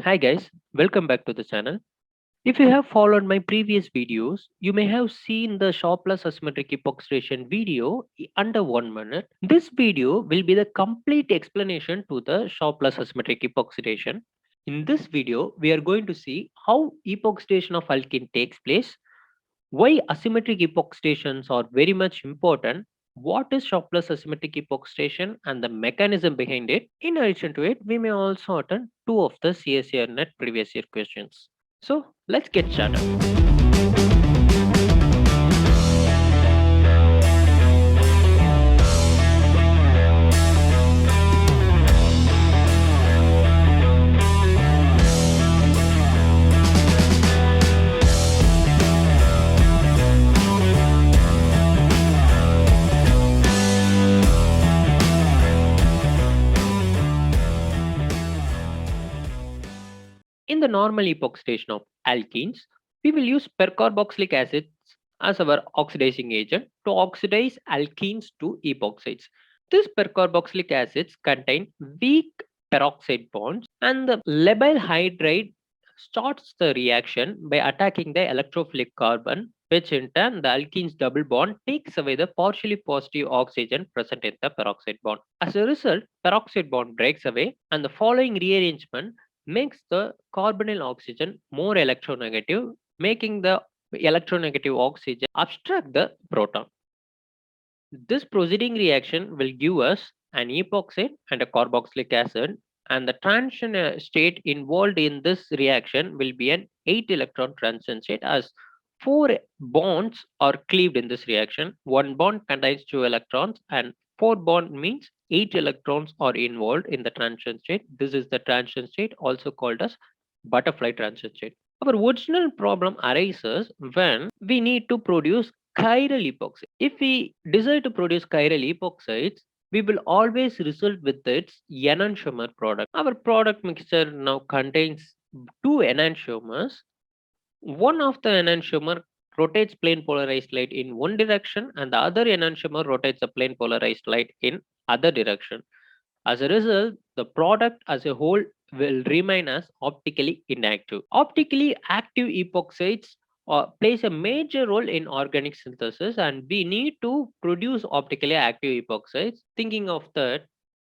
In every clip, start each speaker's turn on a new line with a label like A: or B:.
A: Hi guys, welcome back to the channel. If you have followed my previous videos, you may have seen the Shawplus asymmetric epoxidation video under 1 minute. This video will be the complete explanation to the Shawplus asymmetric epoxidation. In this video, we are going to see how epoxidation of alkene takes place, why asymmetric epoxidations are very much important, what is Shawplus asymmetric epoxidation and the mechanism behind it. In addition to it, we may also attend two of the CSER net previous year questions. So let's get started. In the normal epoxidation of alkenes, we will use percarboxylic acids as our oxidizing agent to oxidize alkenes to epoxides. These percarboxylic acids contain weak peroxide bonds, and the labile hydride starts the reaction by attacking the electrophilic carbon, which in turn the alkene's double bond takes away the partially positive oxygen present in the peroxide bond. As a result, peroxide bond breaks away, and the following rearrangement makes the carbonyl oxygen more electronegative, making the electronegative oxygen obstruct the proton. This proceeding reaction will give us an epoxide and a carboxylic acid, and the transition state involved in this reaction will be an 8 electron transition state, as 4 bonds are cleaved in this reaction. One bond contains 2 electrons, and 4 bond means 8 electrons are involved in the transition state. This is the transition state, also called as butterfly transition state. Our original problem arises when we need to produce chiral epoxide. If we desire to produce chiral epoxides, we will always result with its enantiomer product. Our product mixture now contains two enantiomers. One of the enantiomer rotates plane polarized light in one direction, and the other enantiomer rotates the plane polarized light in other direction. As a result, the product as a whole will remain as optically inactive. Optically active epoxides plays a major role in organic synthesis, and we need to produce optically active epoxides. Thinking of that,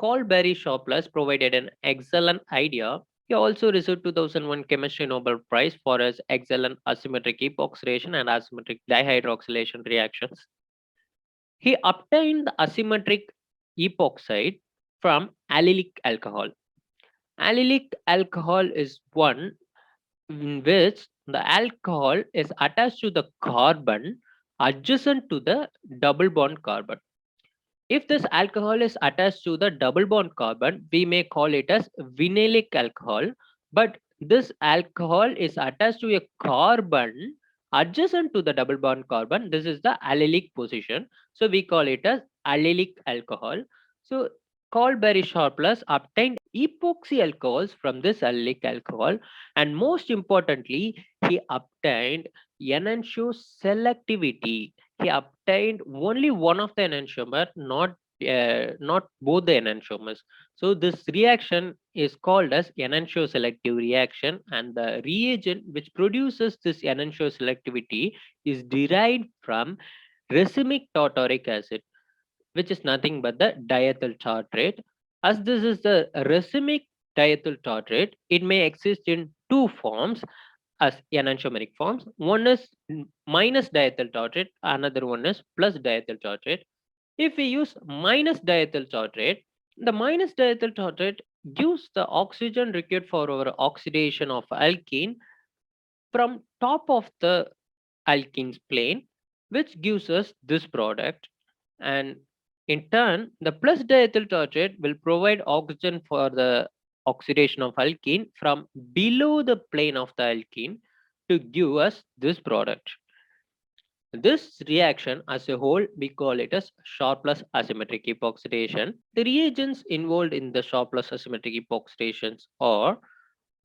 A: Colberry Shawplus provided an excellent idea. He also received 2001 Chemistry Nobel Prize for his excellent asymmetric epoxidation and asymmetric dihydroxylation reactions. He obtained the asymmetric epoxide from allylic alcohol. Allylic alcohol is one in which the alcohol is attached to the carbon adjacent to the double bond carbon. If this alcohol is attached to the double bond carbon, we may call it as vinylic alcohol. But this alcohol is attached to a carbon adjacent to the double bond carbon. This is the allylic position. So we call it as allylic alcohol. So Colberry Shawplus obtained epoxy alcohols from this allylic alcohol, and most importantly, he obtained enantiomer selectivity. He obtained only one of the enantiomer, not both the enantiomers. So this reaction is called as enantiomer selective reaction, and the reagent which produces this enantiomer selectivity is derived from racemic tartaric acid, which is nothing but the diethyl tartrate. As this is the racemic diethyl tartrate, it may exist in two forms as enantiomeric forms. One is minus diethyl tartrate, another one is plus diethyl tartrate. If we use minus diethyl tartrate, the minus diethyl tartrate gives the oxygen required for our oxidation of alkene from top of the alkene's plane, which gives us this product. And in turn, the plus diethyl tartrate will provide oxygen for the oxidation of alkene from below the plane of the alkene to give us this product. This reaction as a whole, we call it as Shawplus asymmetric epoxidation. The reagents involved in the Shawplus asymmetric epoxidations are: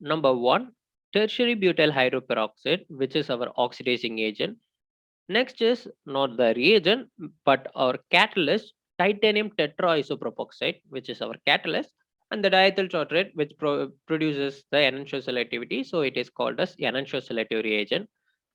A: number one, tertiary butyl hydroperoxide, which is our oxidizing agent. Next is not the reagent, but our catalyst, titanium tetraisopropoxide, which is our catalyst. and the diethyl tartrate which produces the enantioselectivity, so it is called as enantioselective reagent.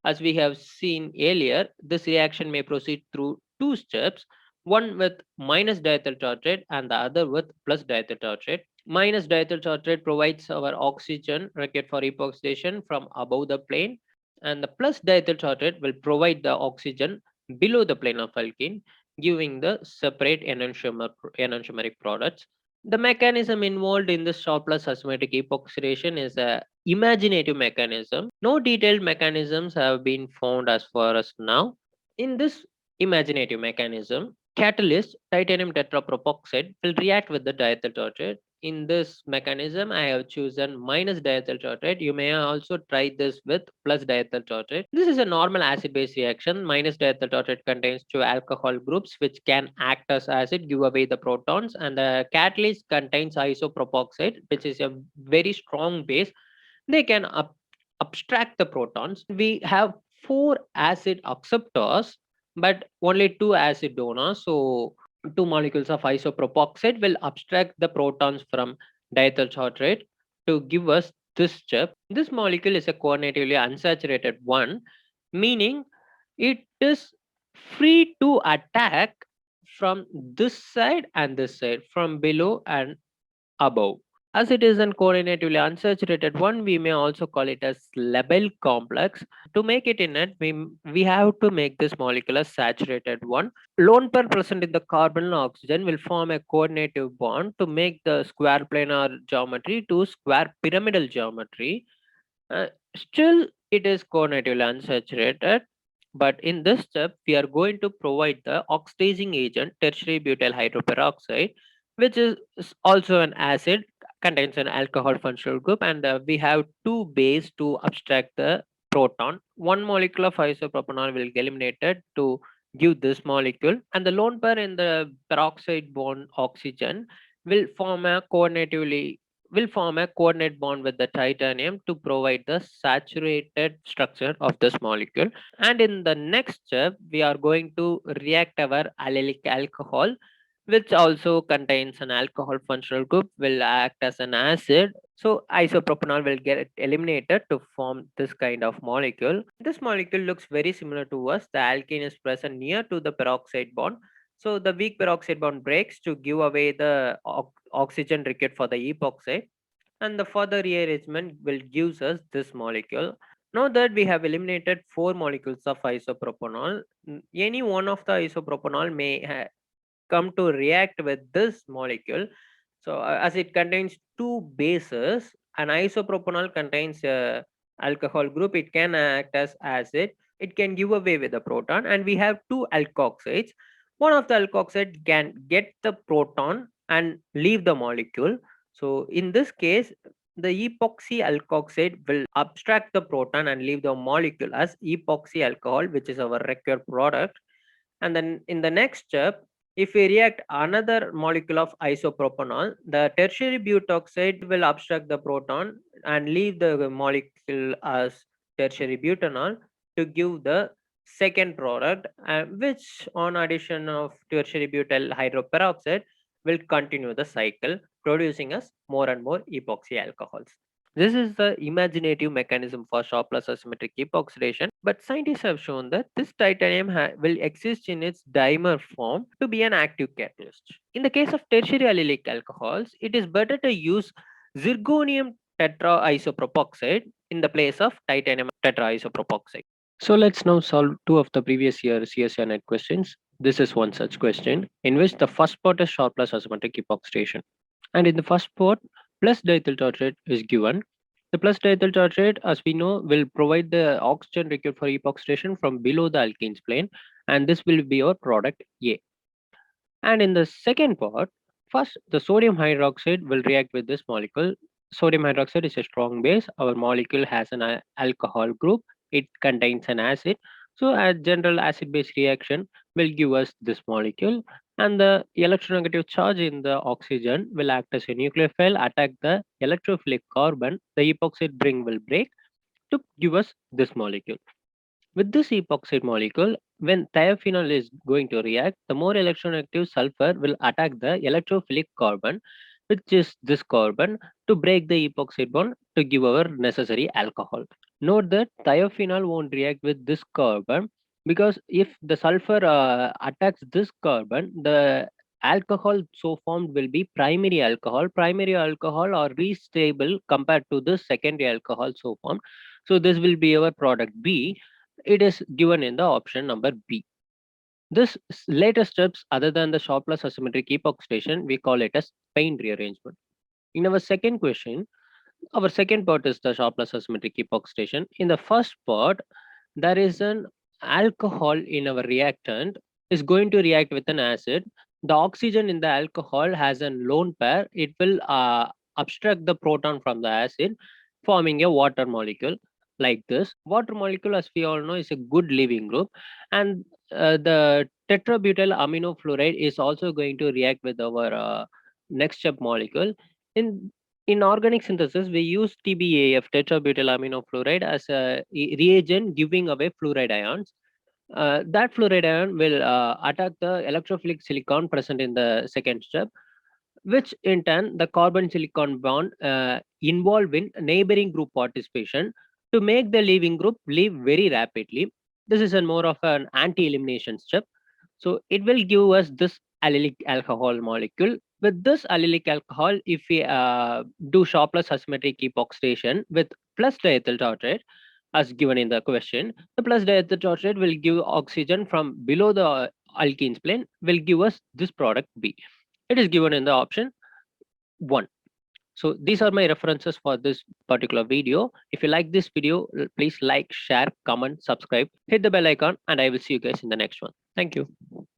A: As we have seen earlier, this reaction may proceed through two steps, one with minus diethyl tartrate and the other with plus diethyl tartrate. Minus diethyl tartrate provides our oxygen required for epoxidation from above the plane, and the plus diethyl tartrate will provide the oxygen below the plane of alkene, giving the separate enantiomeric products. The mechanism involved in this Short-plus asymmetric epoxidation is a imaginative mechanism. No detailed mechanisms have been found as far as now. In this imaginative mechanism, catalyst titanium tetrapropoxide will react with the diethyl tartrate. In this mechanism, I have chosen minus diethyl tartrate. You may also try this with plus diethyl tartrate. This is a normal acid-base reaction. Minus diethyl tartrate contains two alcohol groups which can act as acid, give away the protons, and the catalyst contains isopropoxide, which is a very strong base. They can abstract the protons. We have four acid acceptors, but only two acid donors. So two molecules of isopropoxide will abstract the protons from diethyl tartrate to give us this step. This molecule is a coordinatively unsaturated one, meaning it is free to attack from this side and this side, from below and above. As it is an coordinatively unsaturated one, we may also call it as labile complex. To make it inert, we have to make this molecule a saturated one. Lone pair present in the carbon and oxygen will form a coordinative bond to make the square planar geometry to square pyramidal geometry. Still, it is coordinatively unsaturated. But in this step, we are going to provide the oxidizing agent tertiary butyl hydroperoxide, which is also an acid, contains an alcohol functional group, and we have two base to abstract the proton. One molecule of isopropanol will get eliminated to give this molecule, and the lone pair in the peroxide bond oxygen will form a coordinatively will form a coordinate bond with the titanium to provide the saturated structure of this molecule. And in the next step, we are going to react our allylic alcohol, which also contains an alcohol functional group, will act as an acid. So isopropanol will get eliminated to form this kind of molecule. This molecule looks very similar to us. The alkene is present near to the peroxide bond. So the weak peroxide bond breaks to give away the oxygen required for the epoxide, and the further rearrangement will gives us this molecule. Now that we have eliminated four molecules of isopropanol, any one of the isopropanol may come to react with this molecule. So as it contains two bases, an isopropanol contains a alcohol group, it can act as acid, it can give away with the proton, and we have two alkoxides. One of the alkoxide can get the proton and leave the molecule. So in this case, the epoxy alkoxide will abstract the proton and leave the molecule as epoxy alcohol, which is our required product. And then in the next step, if we react another molecule of isopropanol, the tertiary butoxide will abstract the proton and leave the molecule as tertiary butanol to give the second product, which on addition of tertiary butyl hydroperoxide will continue the cycle, producing us more and more epoxy alcohols. This is the imaginative mechanism for Short-plus asymmetric epoxidation, but scientists have shown that this titanium will exist in its dimer form to be an active catalyst. In the case of tertiary allylic alcohols, it is better to use zirconium tetraisopropoxide in the place of titanium tetraisopropoxide. So let's now solve two of the previous year CSI net questions. This is one such question in which the first part is Short-plus asymmetric epoxidation. And in the first part, plus diethyl tartrate is given. The plus diethyl tartrate, as we know, will provide the oxygen required for epoxidation from below the alkenes plane, and this will be our product A. And in the second part, first the sodium hydroxide will react with this molecule. Sodium hydroxide is a strong base. Our molecule has an alcohol group. It contains an acid. So a general acid-base reaction will give us this molecule, and the electronegative charge in the oxygen will act as a nucleophile, attack the electrophilic carbon. The epoxide ring will break to give us this molecule. With this epoxide molecule, when thiophenol is going to react, the more electronegative sulfur will attack the electrophilic carbon, which is this carbon, to break the epoxide bond to give our necessary alcohol. Note that thiophenol won't react with this carbon because if the sulfur attacks this carbon, the alcohol so formed will be primary alcohol. Primary alcohol are restable compared to the secondary alcohol so formed. So this will be our product B. It is given in the option number B. This later steps other than the Sharpless asymmetric epoxidation, we call it as paint rearrangement. In our second question, our second part is the Sharpless asymmetric epoxidation. In the first part, there is an alcohol in our reactant is going to react with an acid. The oxygen in the alcohol has a lone pair. It will obstruct the proton from the acid, forming a water molecule like this. Water molecule, as we all know, is a good leaving group, and the tetrabutyl amino fluoride is also going to react with our next step molecule. In organic synthesis, we use TBAF, tetrabutyl amino fluoride, as a reagent giving away fluoride ions. That fluoride ion will attack the electrophilic silicon present in the second step, which in turn the carbon silicon bond involved in neighboring group participation to make the leaving group leave very rapidly. This is a more of an anti-elimination step. So it will give us this allylic alcohol molecule. With this allylic alcohol, if we do Sharpless asymmetric epoxidation with plus diethyl tartrate, as given in the question, the plus diethyl tartrate will give oxygen from below the alkenes plane, will give us this product B. It is given in the option 1. So these are my references for this particular video. If you like this video, please like, share, comment, subscribe, hit the bell icon, and I will see you guys in the next one. Thank you.